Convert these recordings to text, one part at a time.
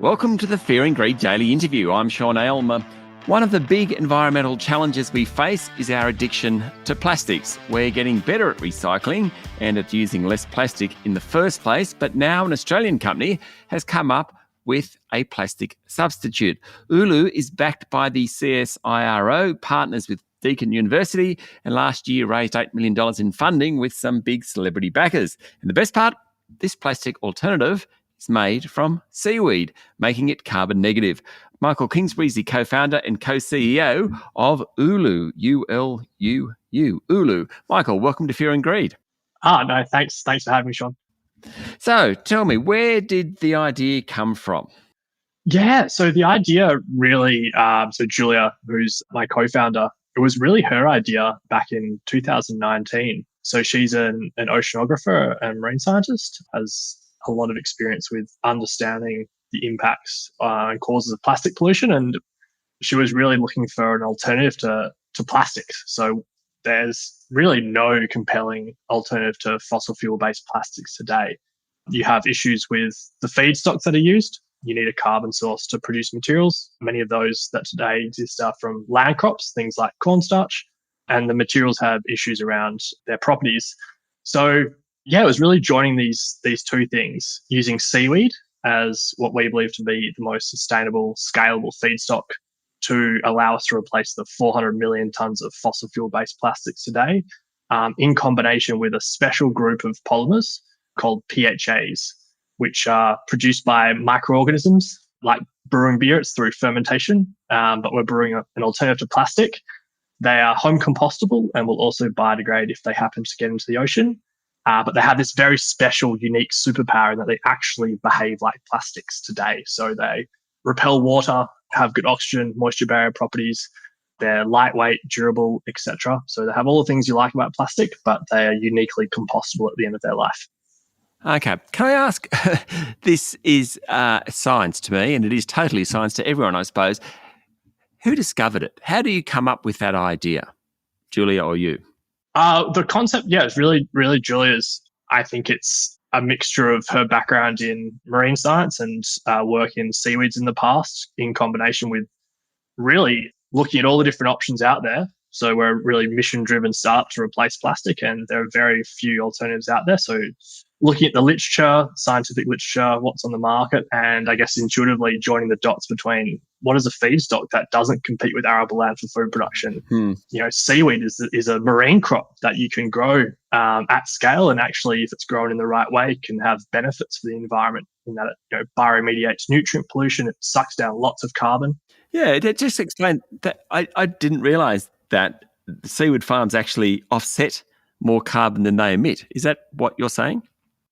Welcome to the Fear and Greed Daily Interview. I'm Sean Aylmer. One of the big environmental challenges we face is our addiction to plastics. We're getting better at recycling and at using less plastic in the first place, but now an Australian company has come up with a plastic substitute. Ulu is backed by the CSIRO, partners with Deakin University, and last year raised $8 million in funding with some big celebrity backers. And the best part, this plastic alternative is made from seaweed, making it carbon negative. Michael Kingsbury is the co-founder and co-CEO of Ulu, U-L-U-U, Ulu. Michael, welcome to Fear and Greed. No, thanks. Thanks for having me, Sean. So tell me, where did the idea come from? Yeah, so the idea really, so Julia, who's my co-founder, it was really her idea back in 2019. So she's an oceanographer and marine scientist, has a lot of experience with understanding the impacts and causes of plastic pollution. And she was really looking for an alternative to plastics. So there's really no compelling alternative to fossil fuel-based plastics today. You have issues with the feedstocks that are used. You need a carbon source to produce materials. Many of those that today exist are from land crops, things like cornstarch, and the materials have issues around their properties. So yeah, it was really joining these two things, using seaweed as what we believe to be the most sustainable, scalable feedstock to allow us to replace the 400 million tonnes of fossil fuel-based plastics today, in combination with a special group of polymers called PHAs, which are produced by microorganisms. Like brewing beer, it's through fermentation, but we're brewing an alternative to plastic. They are home compostable and will also biodegrade if they happen to get into the ocean. But they have this very special, unique superpower in that they actually behave like plastics today. So they repel water, have good oxygen, moisture barrier properties. They're lightweight, durable, etc. So they have all the things you like about plastic, but they are uniquely compostable at the end of their life. Okay. Can I ask, this is science to me, and it is totally science to everyone, I suppose. Who discovered it? How do you come up with that idea, Julia or you? The concept, it's really Julia's. I think it's a mixture of her background in marine science and work in seaweeds in the past, in combination with really looking at all the different options out there. So we're a really mission-driven startup to replace plastic, and there are very few alternatives out there. So looking at the literature, scientific literature, what's on the market, and I guess intuitively joining the dots between what is a feedstock that doesn't compete with arable land for food production. Seaweed is a marine crop that you can grow at scale, and actually, if it's grown in the right way, can have benefits for the environment in that it bioremediates nutrient pollution. It sucks down lots of carbon. Yeah, just explain that. I didn't realise that seaweed farms actually offset more carbon than they emit. Is that what you're saying?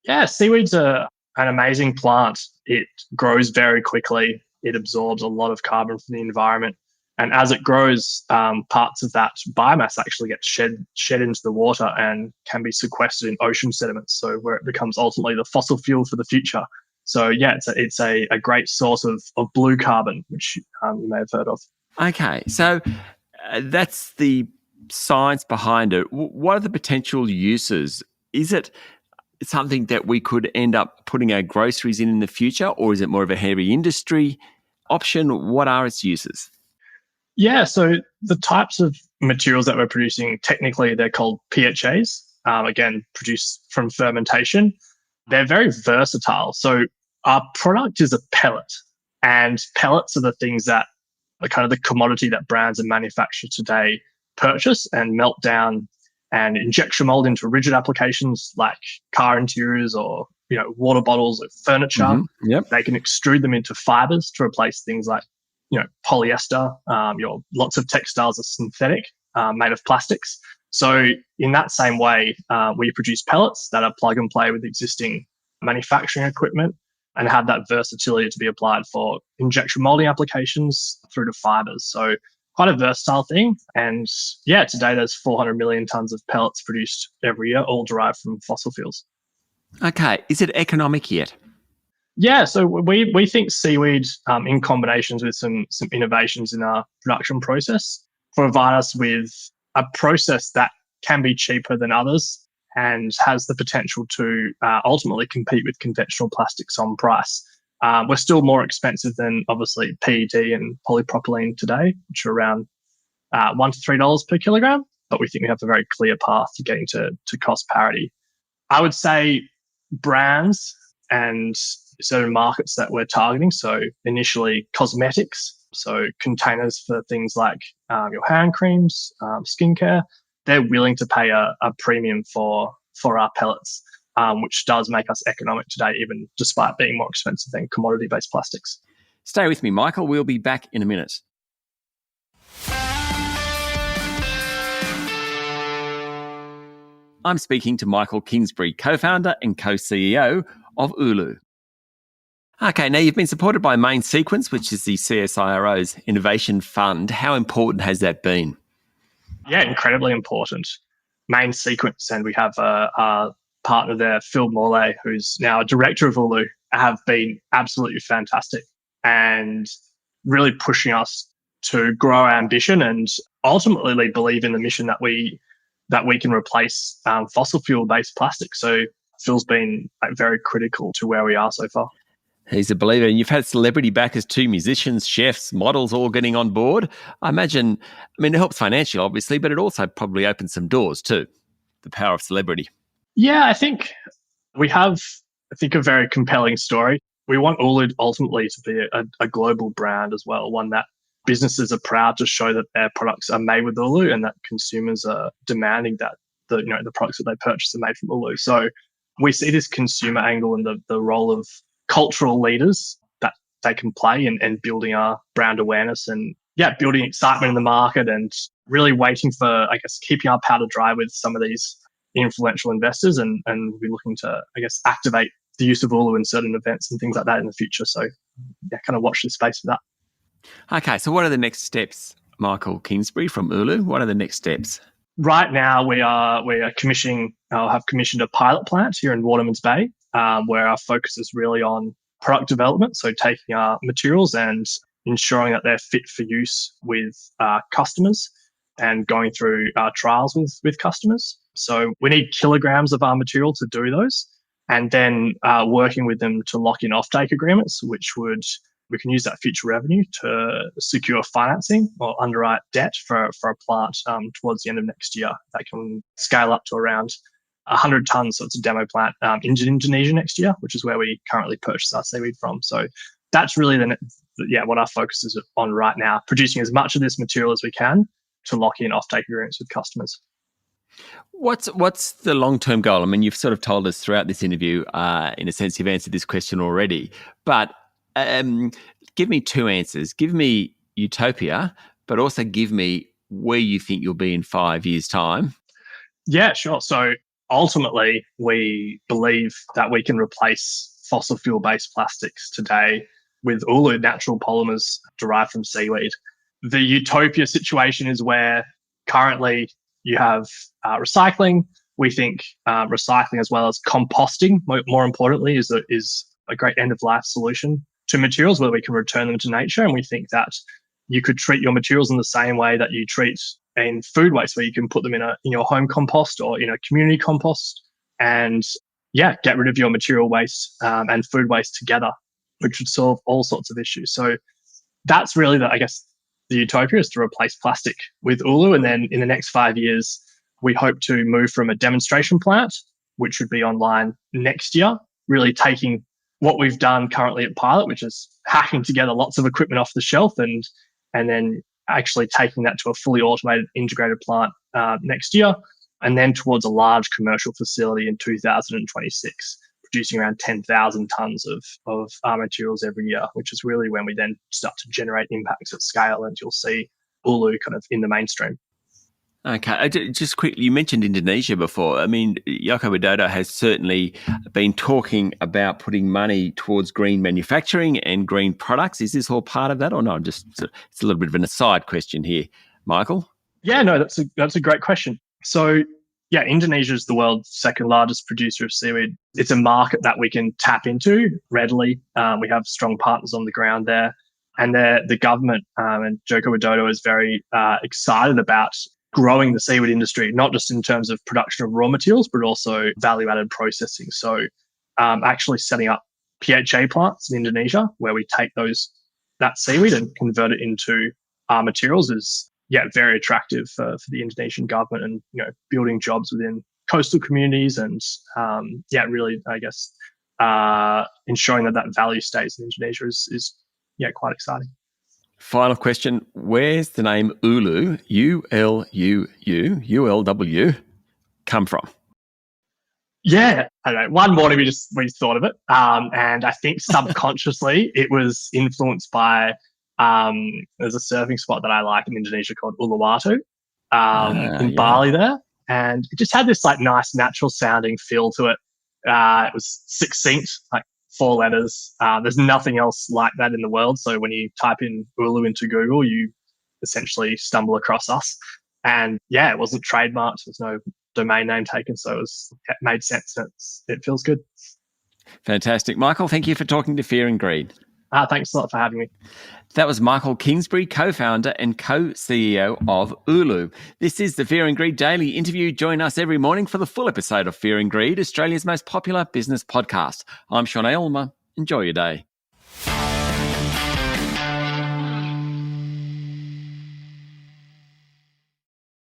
Yeah, seaweed's an amazing plant. It grows very quickly. It absorbs a lot of carbon from the environment. And as it grows, parts of that biomass actually get shed into the water and can be sequestered in ocean sediments. So where it becomes ultimately the fossil fuel for the future. So yeah, it's a great source of blue carbon, which you may have heard of. Okay, so that's the science behind it. What are the potential uses? Is it something that we could end up putting our groceries in the future, or is it more of a heavy industry option? What are its uses? Yeah, so the types of materials that we're producing, technically they're called PHAs, again, produced from fermentation. They're very versatile. So our product is a pellet, and pellets are the things that are kind of the commodity that brands and manufacturers today purchase and melt down and injection mold into rigid applications like car interiors or water bottles or furniture. Mm-hmm. Yep. They can extrude them into fibers to replace things like polyester. Lots of textiles are synthetic, made of plastics. So in that same way, we produce pellets that are plug and play with existing manufacturing equipment and have that versatility to be applied for injection molding applications through to fibers. So quite a versatile thing. And yeah, today there's 400 million tonnes of pellets produced every year, all derived from fossil fuels. Okay. Is it economic yet? Yeah, so we think seaweed, in combinations with some innovations in our production process, provide us with a process that can be cheaper than others and has the potential to ultimately compete with conventional plastics on price. We're still more expensive than obviously PET and polypropylene today, which are around $1 to $3 per kilogram. But we think we have a very clear path to getting to cost parity. I would say brands and certain markets that we're targeting. So initially cosmetics, so containers for things like your hand creams, skincare. They're willing to pay a premium for our pellets, which does make us economic today, even despite being more expensive than commodity-based plastics. Stay with me, Michael. We'll be back in a minute. I'm speaking to Michael Kingsbury, co-founder and co-CEO of Ulu. Okay, now you've been supported by Main Sequence, which is the CSIRO's innovation fund. How important has that been? Yeah, incredibly important. Main Sequence, and we have a partner there, Phil Morley, who's now a director of Ulu, have been absolutely fantastic and really pushing us to grow our ambition and ultimately believe in the mission that we can replace fossil fuel-based plastic. So Phil's been very critical to where we are so far. He's a believer. And you've had celebrity backers too, musicians, chefs, models all getting on board. I imagine, it helps financially, obviously, but it also probably opens some doors too, the power of celebrity. Yeah, I think we have, a very compelling story. We want Ulu ultimately to be a global brand as well, one that businesses are proud to show that their products are made with Ulu and that consumers are demanding that the products that they purchase are made from Ulu. So we see this consumer angle and the role of cultural leaders that they can play in building our brand awareness and building excitement in the market and really waiting for, keeping our powder dry with some of these influential investors and we're looking to, activate the use of Ulu in certain events and things like that in the future. So kind of watch this space for that. Okay, so what are the next steps, Michael Kingsbury from Ulu? What are the next steps? Right now, we are commissioned a pilot plant here in Watermans Bay, where our focus is really on product development. So taking our materials and ensuring that they're fit for use with customers and going through trials with customers. So we need kilograms of our material to do those, and then working with them to lock in offtake agreements, which we can use that future revenue to secure financing or underwrite debt for a plant towards the end of next year that can scale up to around 100 tons. So it's a demo plant in Indonesia next year, which is where we currently purchase our seaweed from. So that's really what our focus is on right now, producing as much of this material as we can to lock in offtake agreements with customers. What's the long-term goal? You've sort of told us throughout this interview, in a sense, you've answered this question already, but give me two answers. Give me utopia, but also give me where you think you'll be in 5 years' time. Yeah, sure. So ultimately, we believe that we can replace fossil fuel-based plastics today with Ulu natural polymers derived from seaweed. The utopia situation is where currently you have recycling. We think recycling as well as composting, more importantly, is a great end-of-life solution to materials where we can return them to nature. And we think that you could treat your materials in the same way that you treat in food waste, where you can put them in your home compost or in a community compost and get rid of your material waste and food waste together, which would solve all sorts of issues. So that's really the utopia, is to replace plastic with Ulu. And then in the next 5 years, we hope to move from a demonstration plant, which would be online next year, really taking what we've done currently at pilot, which is hacking together lots of equipment off the shelf and then actually taking that to a fully automated integrated plant next year, and then towards a large commercial facility in 2026, producing around 10,000 tons of our materials every year, which is really when we then start to generate impacts at scale, and you'll see Ulu kind of in the mainstream. Okay, just quickly, you mentioned Indonesia before. Joko Widodo has certainly been talking about putting money towards green manufacturing and green products. Is this all part of that or no? It's a little bit of an aside question here, Michael. Yeah, no, that's a great question. So Indonesia is the world's second largest producer of seaweed. It's a market that we can tap into readily. We have strong partners on the ground there, and the government and Joko Widodo is very excited about growing the seaweed industry, not just in terms of production of raw materials, but also value-added processing. So actually setting up PHA plants in Indonesia, where we take that seaweed and convert it into materials, is very attractive for the Indonesian government, and building jobs within coastal communities, and really, I guess, ensuring that value stays in Indonesia is quite exciting. Final question: where's the name Ulu, ULUU, come from? Yeah, I don't know. One morning we thought of it, and I think subconsciously it was influenced by there's a surfing spot that I like in Indonesia called Uluwatu in Bali there, and it just had this like nice natural sounding feel to it. It was succinct, like 4 letters. There's nothing else like that in the world. So when you type in Ulu into Google, you essentially stumble across us. And it wasn't trademarked. There's no domain name taken. So it made sense. It feels good. Fantastic. Michael, thank you for talking to Fear and Greed. Thanks a lot for having me. That was Michael Kingsbury, co-founder and co-CEO of Ulu. This is the Fear and Greed Daily Interview. Join us every morning for the full episode of Fear and Greed, Australia's most popular business podcast. I'm Sean Aylmer. Enjoy your day.